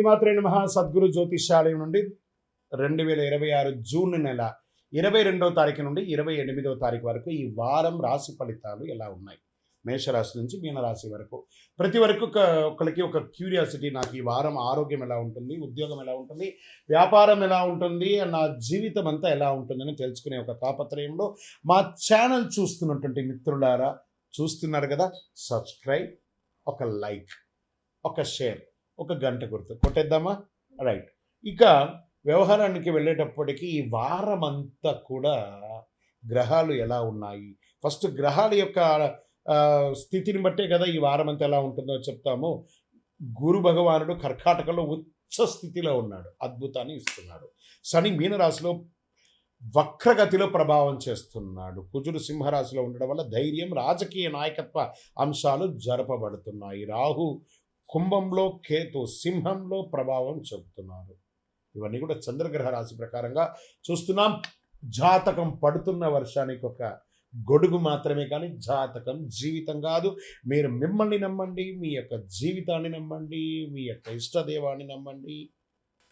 శ్రీమాత్రే నమః. సద్గురు జ్యోతిష్యాలయం నుండి 2026 జూన్ నెల 22వ తారీఖు నుండి 28వ తారీఖు వరకు ఈ వారం రాశి ఫలితాలు ఎలా ఉన్నాయి, మేషరాశి నుంచి మీనరాశి వరకు. ప్రతి వరకు ఒకరికి ఒక క్యూరియాసిటీ, నాకు ఈ వారం ఆరోగ్యం ఎలా ఉంటుంది, ఉద్యోగం ఎలా ఉంటుంది, వ్యాపారం ఎలా ఉంటుంది, నా జీవితం అంతా ఎలా ఉంటుందని తెలుసుకునే ఒక తాపత్రయంలో మా ఛానల్ చూస్తున్నటువంటి మిత్రులారా, చూస్తున్నారు కదా, సబ్స్క్రైబ్, ఒక లైక్, ఒక షేర్, ఒక గంట గుర్తు కొట్టేద్దామా? రైట్. ఇక వ్యవహారానికి వెళ్ళేటప్పటికీ ఈ వారం అంతా కూడా గ్రహాలు ఎలా ఉన్నాయి, ఫస్ట్ గ్రహాల యొక్క స్థితిని బట్టే కదా ఈ వారం అంతా ఎలా ఉంటుందో చెప్తాము. గురు భగవానుడు కర్కాటకలో ఉచ్చ స్థితిలో ఉన్నాడు, అద్భుతాన్ని ఇస్తున్నాడు. శని మీనరాశిలో వక్రగతిలో ప్రభావం చేస్తున్నాడు. కుజుడు సింహరాశిలో ఉండడం వల్ల ధైర్యం, రాజకీయ నాయకత్వ అంశాలు జరపబడుతున్నాయి. రాహు కుంభంలో, కేతు సింహంలో ప్రభావం చెబుతున్నారు. ఇవన్నీ కూడా చంద్రగ్రహ రాశి ప్రకారంగా చూస్తున్నాం. జాతకం పడుతున్న వర్షానికి ఒక గొడుగు మాత్రమే, కానీ జాతకం జీవితం కాదు. మీరు మిమ్మల్ని నమ్మండి, మీ యొక్క జీవితాన్ని నమ్మండి, మీ యొక్క ఇష్టదేవాన్ని నమ్మండి.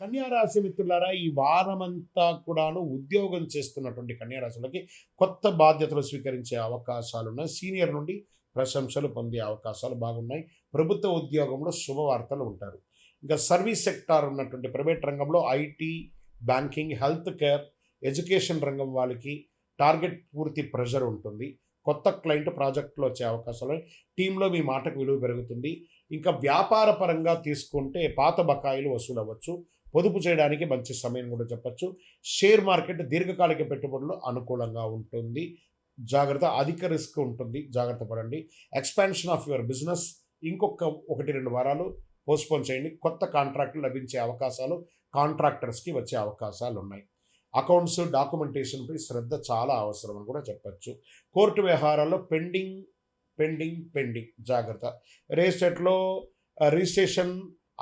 కన్యారాశి మిత్రులారా, ఈ వారమంతా కూడాను ఉద్యోగం చేస్తున్నటువంటి కన్యారాశులకి కొత్త బాధ్యతలు స్వీకరించే అవకాశాలు ఉన్నాయి. సీనియర్ నుండి ప్రశంసలు పొందే అవకాశాలు బాగున్నాయి. ప్రభుత్వ ఉద్యోగంలో శుభవార్తలు ఉంటారు. ఇంకా సర్వీస్ సెక్టార్ ఉన్నటువంటి ప్రైవేట్ రంగంలో IT, banking, health care, education రంగం వాళ్ళకి టార్గెట్ పూర్తి ప్రెషర్ ఉంటుంది. కొత్త క్లయింట్ ప్రాజెక్టులు వచ్చే అవకాశాలు, టీంలో మీ మాటకు విలువ పెరుగుతుంది. ఇంకా వ్యాపార పరంగా తీసుకుంటే పాత బకాయిలు వసూలు అవ్వచ్చు. పొదుపు చేయడానికి మంచి సమయం కూడా చెప్పచ్చు. షేర్ మార్కెట్ దీర్ఘకాలిక పెట్టుబడులు అనుకూలంగా ఉంటుంది. జాగ్రత్త, అధిక రిస్క్ ఉంటుంది, జాగ్రత్త పడండి. ఎక్స్పాన్షన్ ఆఫ్ యువర్ బిజినెస్ ఇంకొక 1-2 వారాలు పోస్ట్పోన్ చేయండి. కొత్త కాంట్రాక్టులు లభించే అవకాశాలు, కాంట్రాక్టర్స్కి వచ్చే అవకాశాలు ఉన్నాయి. అకౌంట్స్, డాక్యుమెంటేషన్పై శ్రద్ధ చాలా అవసరం అని కూడా చెప్పచ్చు. కోర్టు వ్యవహారాల్లో పెండింగ్ జాగ్రత్త. రియల్ ఎస్టేట్లో రిజిస్ట్రేషన్,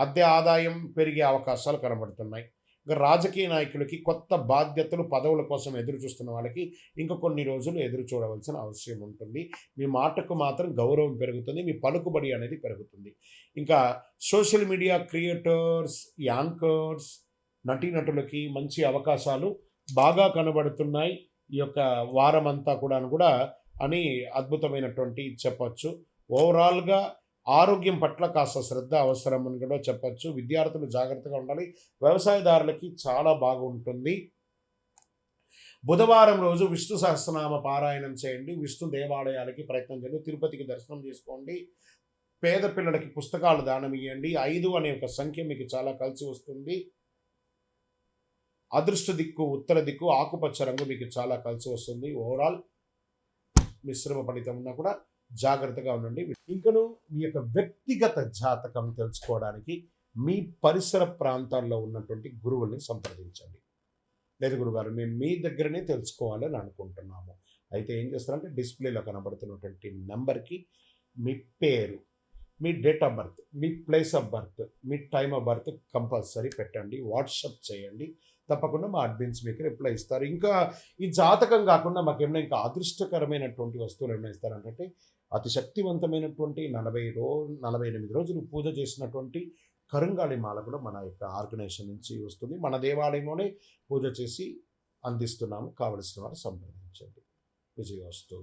అద్దె ఆదాయం పెరిగే అవకాశాలు కనబడుతున్నాయి. ఇంకా రాజకీయ నాయకులకి కొత్త బాధ్యతలు, పదవుల కోసం ఎదురు చూస్తున్న వాళ్ళకి ఇంకా కొన్ని రోజులు ఎదురు చూడవలసిన అవసరం ఉంటుంది. మీ మాటకు మాత్రం గౌరవం పెరుగుతుంది, మీ పలుకుబడి అనేది పెరుగుతుంది. ఇంకా సోషల్ మీడియా క్రియేటర్స్, యాంకర్స్, నటీనటులకి మంచి అవకాశాలు బాగా కనబడుతున్నాయి ఈ యొక్క వారం అంతా కూడా అని అద్భుతమైనటువంటి చెప్పచ్చు. ఓవరాల్గా ఆరోగ్యం పట్ల కాస్త శ్రద్ధ అవసరం అని కూడా చెప్పచ్చు. విద్యార్థులు జాగ్రత్తగా ఉండాలి. వ్యవసాయదారులకి చాలా బాగుంటుంది. బుధవారం రోజు విష్ణు సహస్రనామ పారాయణం చేయండి. విష్ణు దేవాలయాలకి ప్రయత్నం చేయండి. తిరుపతికి దర్శనం చేసుకోండి. పేద పిల్లలకి పుస్తకాలు దానం ఇవ్వండి. 5 అనే ఒక సంఖ్య మీకు చాలా కలిసి వస్తుంది. అదృష్ట దిక్కు ఉత్తర దిక్కు, ఆకుపచ్చ రంగు మీకు చాలా కలిసి వస్తుంది. ఓవరాల్ మిశ్రమ ఫలితం ఉన్నా కూడా జాగ్రత్తగా ఉండండి. ఇంకను మీ యొక్క వ్యక్తిగత జాతకం తెలుసుకోవడానికి మీ పరిసర ప్రాంతాల్లో ఉన్నటువంటి గురువుల్ని సంప్రదించండి. లేదు గురుగారు, మేము మీ దగ్గరనే తెలుసుకోవాలని అనుకుంటున్నాము, అయితే ఏం చేస్తారంటే డిస్ప్లేలో కనబడుతున్నటువంటి నెంబర్కి మీ పేరు, మీ డేట్ ఆఫ్ బర్త్, మీ ప్లేస్ ఆఫ్ బర్త్, మీ టైమ్ ఆఫ్ బర్త్ కంపల్సరీ పెట్టండి. వాట్సప్ చేయండి. తప్పకుండా మా అడ్మిన్స్ మీకు రిప్లై ఇస్తారు. ఇంకా ఈ జాతకం కాకుండా మాకు ఏమైనా ఇంకా అదృష్టకరమైనటువంటి వస్తువులు ఏమైనా ఇస్తారంటే, అతి శక్తివంతమైనటువంటి 48 రోజులు పూజ చేసినటువంటి కరుంగాళి మాల కూడా మన యొక్క ఆర్గనైజేషన్ నుంచి వస్తుంది. మన దేవాలయంలోనే పూజ చేసి అందిస్తున్నాము. కావలసిన వారు సంప్రదించండి. విజయవస్తు.